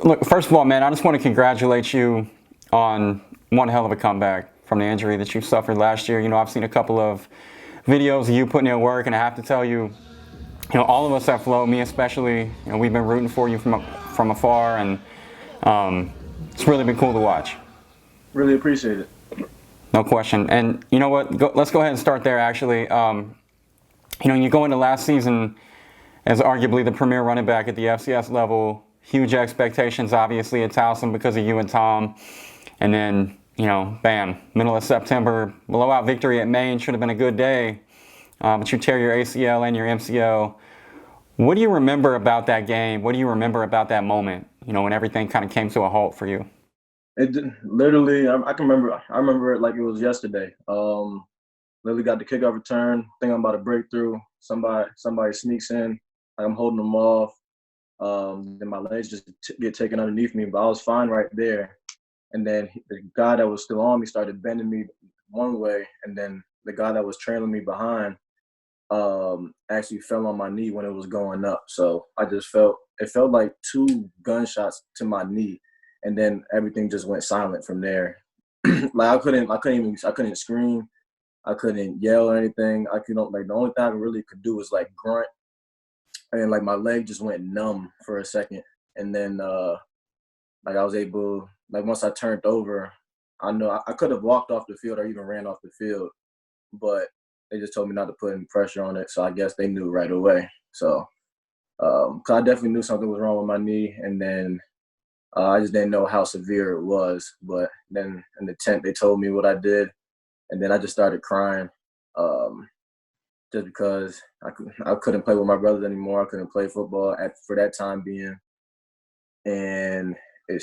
Look, first of all, man, I just want to congratulate you on one hell of a comeback from the injury that you suffered last year. I've seen a couple of videos of you putting in work, and I have to tell you, all of us at Flow, me especially, we've been rooting for you from afar, and it's really been cool to watch. Really appreciate it. No question. And you know what? Let's go ahead and start there. Actually, you go into last season as arguably the premier running back at the FCS level. Huge expectations, obviously, at Towson because of you and Tom. And then, bam, middle of September, blowout victory at Maine. Should have been a good day. But you tear your ACL and your MCL. What do you remember about that game? What do you remember about that moment, when everything kind of came to a halt for you? Literally, I can remember. I remember it like it was yesterday. Literally got the kickoff return. Think I'm about to break through. Somebody sneaks in. I'm holding them off. Then my legs just get taken underneath me, but I was fine right there. And then the guy that was still on me started bending me one way, and then the guy that was trailing me behind actually fell on my knee when it was going up. So I just felt like two gunshots to my knee, and then everything just went silent from there. Like I couldn't scream, I couldn't yell or anything. I could like the only thing I really could do was like grunt, and like my leg just went numb for a second, and then like I was able, like once I turned over, I know I could have walked off the field or even ran off the field, but they just told me not to put any pressure on it. So I guess they knew right away. So, 'cause I definitely knew something was wrong with my knee, and then I just didn't know how severe it was. But then in the tent, they told me what I did, and then I just started crying, um, just because I couldn't play with my brothers anymore. I couldn't play football for that time being, and it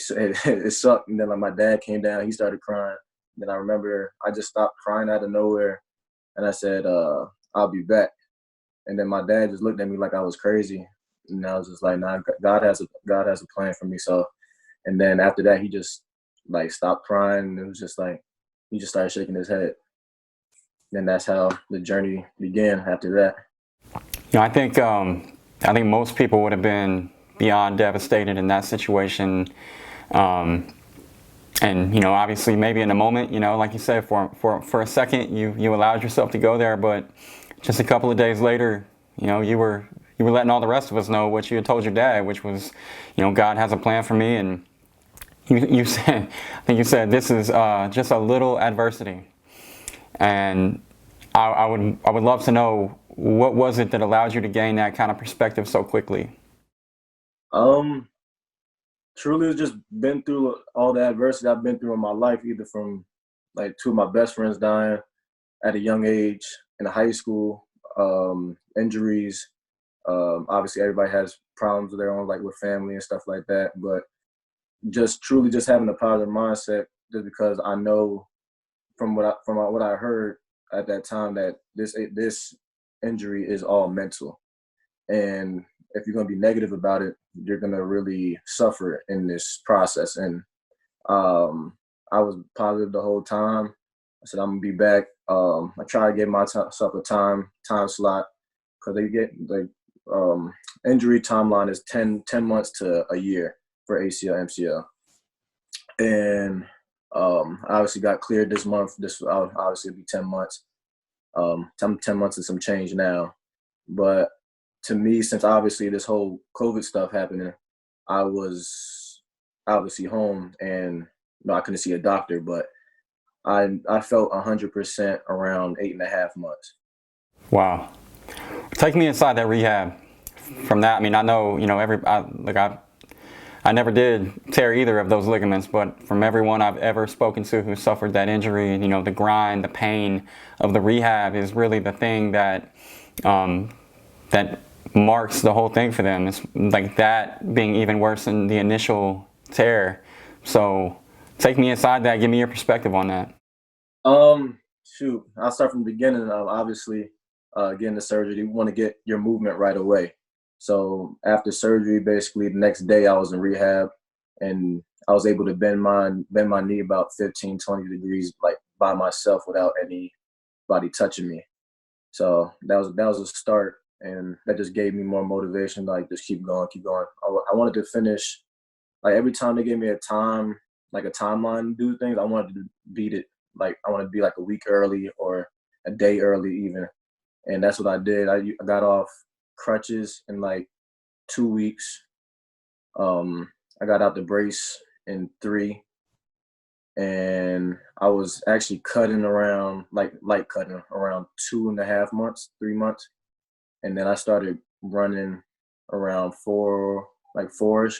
sucked. And then like my dad came down, he started crying. Then I remember I just stopped crying out of nowhere, and I said, "I'll be back." And then my dad just looked at me like I was crazy, and I was just like, "Nah, God has a plan for me." So, and then after that, he just like stopped crying, and it was just like he just started shaking his head. And that's how the journey began. After that, I think most people would have been beyond devastated in that situation. Um, and obviously, maybe in the moment, like you said, for a second, you allowed yourself to go there, but just a couple of days later, you were letting all the rest of us know what you had told your dad, which was, God has a plan for me, and you said, I think you said, this is just a little adversity. And I would love to know, what was it that allowed you to gain that kind of perspective so quickly? um, truly, it's just been through all the adversity I've been through in my life, either from like two of my best friends dying at a young age in high school, injuries. Obviously, everybody has problems of their own, like with family and stuff like that. But just truly, just having a positive mindset, just because I know from what I heard at that time that this injury is all mental, and if you're gonna be negative about it, you're gonna really suffer in this process. And um, I was positive the whole time. I said I'm gonna be back. I try to give myself a time slot because they get the injury timeline is 10 months to a year for ACL, MCL, and I obviously got cleared this month. This obviously be 10 months. 10 months and some change now, but to me, since obviously this whole COVID stuff happening, I was obviously home and I couldn't see a doctor, but I felt 100% around 8.5 months. Wow. Take me inside that rehab. From that, I mean, I know, I never did tear either of those ligaments, but from everyone I've ever spoken to who suffered that injury, the grind, the pain of the rehab is really the thing um, that marks the whole thing for them. It's like that being even worse than the initial tear. So take me inside that. Give me your perspective on that. Shoot, I'll start from the beginning. Obviously, getting the surgery, you want to get your movement right away. So after surgery, basically the next day I was in rehab, and I was able to bend my knee about 15, 20 degrees, like by myself without anybody touching me. So that was a start, and that just gave me more motivation, like just keep going, keep going. I wanted to finish like every time they gave me a time, like a timeline to do things, I wanted to beat it. Like I wanted to be like a week early or a day early even, and that's what I did. I got off crutches in like 2 weeks. I got out the brace in 3, and I was actually cutting around like light cutting around 2.5 months, 3 months, and then I started running around 4, like 4ish.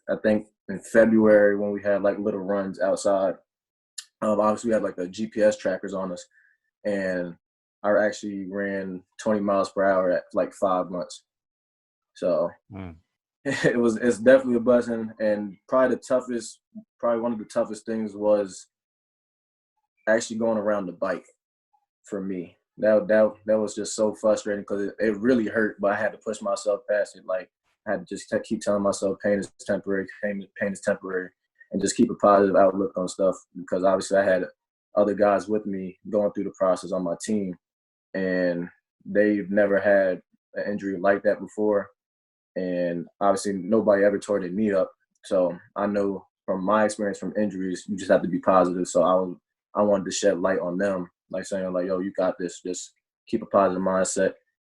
I think in February when we had like little runs outside. Obviously we had like the GPS trackers on us, and I actually ran 20 miles per hour at like 5 months. So it's definitely a blessing, and probably one of the toughest things was actually going around the bike for me. That was just so frustrating because it really hurt, but I had to push myself past it. Like I had to just keep telling myself pain is temporary, pain is temporary, and just keep a positive outlook on stuff, because obviously I had other guys with me going through the process on my team, and they've never had an injury like that before. And obviously nobody ever tore their knee up. So I know from my experience from injuries, you just have to be positive. So I wanted to shed light on them, like saying like, yo, you got this, just keep a positive mindset.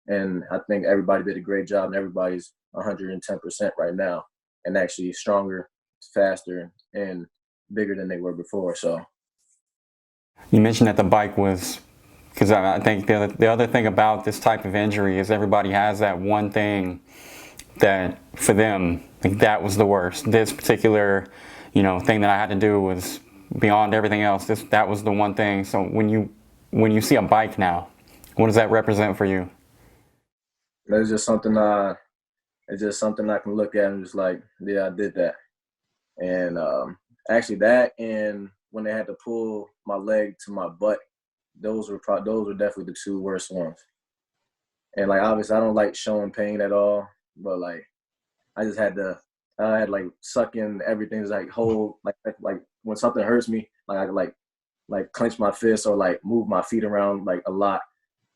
And I think everybody did a great job, and everybody's 110% right now, and actually stronger, faster, and bigger than they were before. So You mentioned that the bike was, because I think the other thing about this type of injury is everybody has that one thing that for them, like that was the worst. This particular, thing that I had to do was beyond everything else. That was the one thing. So when you see a bike now, what does that represent for you? it's just something I can look at and just like, yeah, I did that. And actually that, and when they had to pull my leg to my butt, those were definitely the two worst ones. And like obviously I don't like showing pain at all, but like I just had to I had like suck in everything, just like hold like when something hurts me, like I could like clench my fist or like move my feet around like a lot,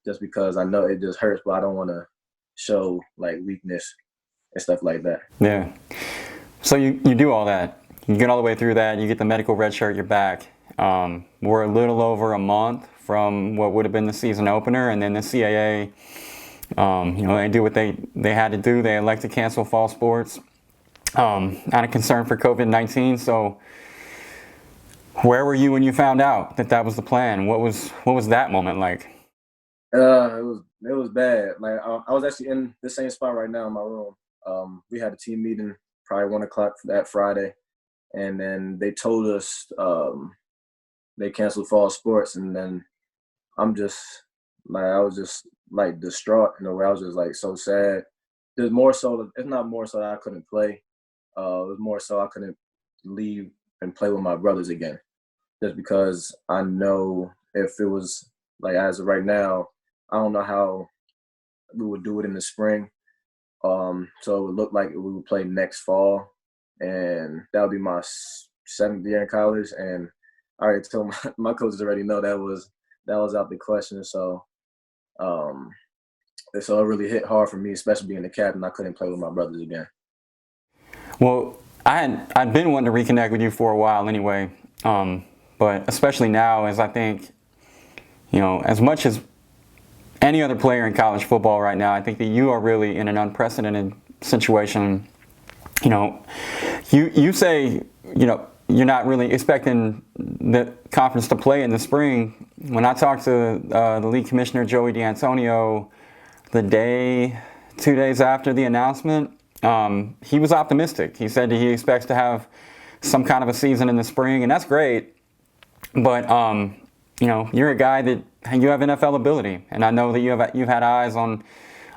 just because I know it just hurts, but I don't want to show like weakness and stuff like that. Yeah. So you do all that. You get all the way through that. You get the medical red shirt. You're back. We're a little over a month from what would have been the season opener, and then the CAA. They do what they had to do. They elect to cancel fall sports out of concern for COVID-19. So, where were you when you found out that was the plan? What was that moment like? It was bad. Like I was actually in the same spot right now in my room. We had a team meeting probably 1 o'clock that Friday, and then they told us they canceled fall sports, and then I was just like distraught in a way. I was just like so sad. There's more so. It's not more so that I couldn't play. It was more so I couldn't leave and play with my brothers again. Just because I know if it was like as of right now, I don't know how we would do it in the spring. So it would look like we would play next fall, and that would be my 7th year in college. And I already told my coaches already know that was out the question. So it really hit hard for me, especially being the captain. I couldn't play with my brothers again. Well, I'd been wanting to reconnect with you for a while anyway, but especially now, as I think, as much as any other player in college football right now, I think that you are really in an unprecedented situation. You say, you're not really expecting the conference to play in the spring. When I talked to the league commissioner, Joey D'Antonio, 2 days after the announcement, he was optimistic. He said that he expects to have some kind of a season in the spring, and that's great. But you're a guy that you have NFL ability, and I know that you've had eyes on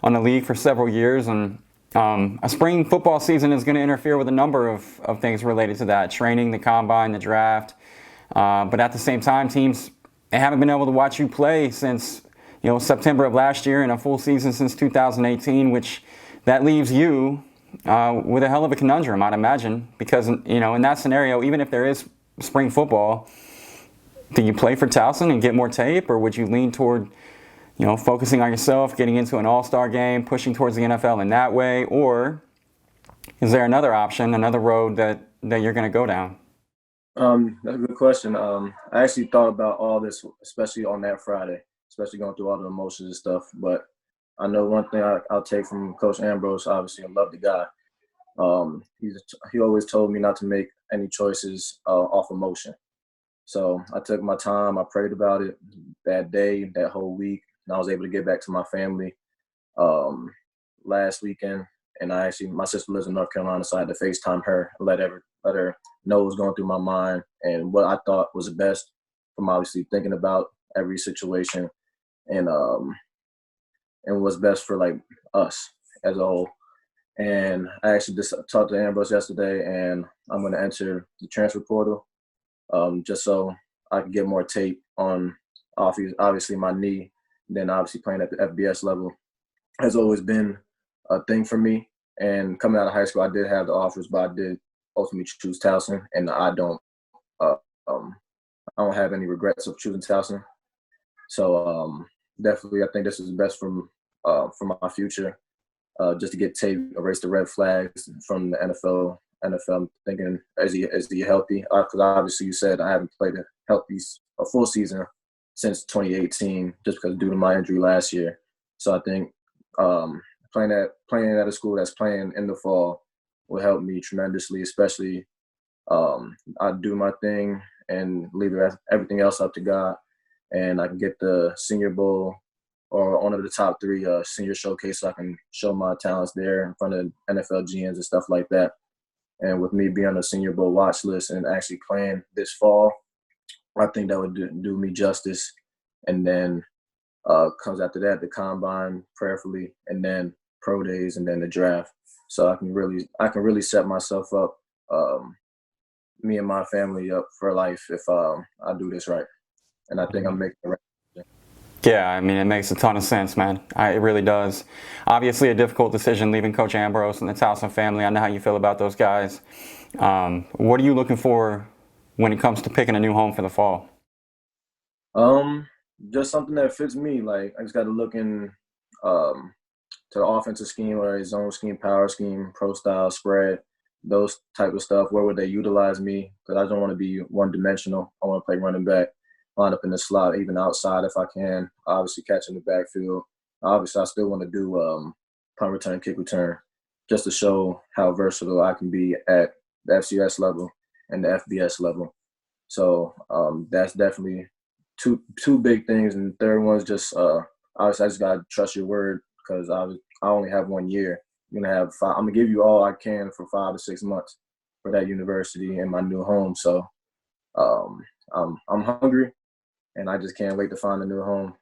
the league for several years, and a spring football season is going to interfere with a number of things related to that: training, the combine, the draft. But at the same time, teams they haven't been able to watch you play since September of last year, and a full season since 2018, which that leaves you with a hell of a conundrum, I'd imagine, because in that scenario, even if there is spring football, do you play for Towson and get more tape, or would you lean toward focusing on yourself, getting into an all-star game, pushing towards the NFL in that way, or is there another option, another road that you're going to go down? That's a good question. I actually thought about all this, especially on that Friday, especially going through all the emotions and stuff. But I know one thing I'll take from Coach Ambrose. Obviously, I love the guy. He always told me not to make any choices off emotion. So I took my time. I prayed about it that day, that whole week, and I was able to get back to my family last weekend. And my sister lives in North Carolina, so I had to FaceTime her and let her know what was going through my mind and what I thought was the best from obviously thinking about every situation and what's best for like us as a whole. And I actually just talked to Ambrose yesterday, and I'm going to enter the transfer portal just so I can get more tape on obviously my knee. And then obviously playing at the FBS level has always been a thing for me. And coming out of high school, I did have the offers, but I did ultimately choose Towson, and uh, I don't have any regrets of choosing Towson. So definitely, I think this is best for my future. Just to get tape, erase the red flags from the NFL. I'm thinking, is he healthy? Because obviously you said I haven't played a full season since 2018, just because due to my injury last year. So I think playing at a school that's playing in the fall will help me tremendously. Especially I do my thing and leave everything else up to God, and I can get the Senior Bowl or one of the top three senior showcase, so I can show my talents there in front of NFL GMs and stuff like that. And with me being on the Senior Bowl watch list and actually playing this fall, I think that would do me justice. And then comes after that the combine, prayerfully, and then pro days, and then the draft. So I can really set myself up, me and my family up for life if I do this right. And I think I'm making the right. Yeah, I mean, it makes a ton of sense, man. It really does. Obviously, a difficult decision leaving Coach Ambrose and the Towson family. I know how you feel about those guys. What are you looking for when it comes to picking a new home for the fall? Just something that fits me. Like I just got to look in to the offensive scheme, or his zone scheme, power scheme, pro style, spread, those type of stuff. Where would they utilize me? Because I don't want to be one dimensional. I want to play running back, line up in the slot, even outside if I can. Obviously, catch in the backfield. Obviously, I still want to do punt return, kick return, just to show how versatile I can be at the FCS level and the FBS level. So that's definitely two big things. And the third one's just obviously I just gotta trust your word, because I only have 1 year. I'm gonna give you all I can for 5 to 6 months for that university and my new home. So I'm hungry, and I just can't wait to find a new home.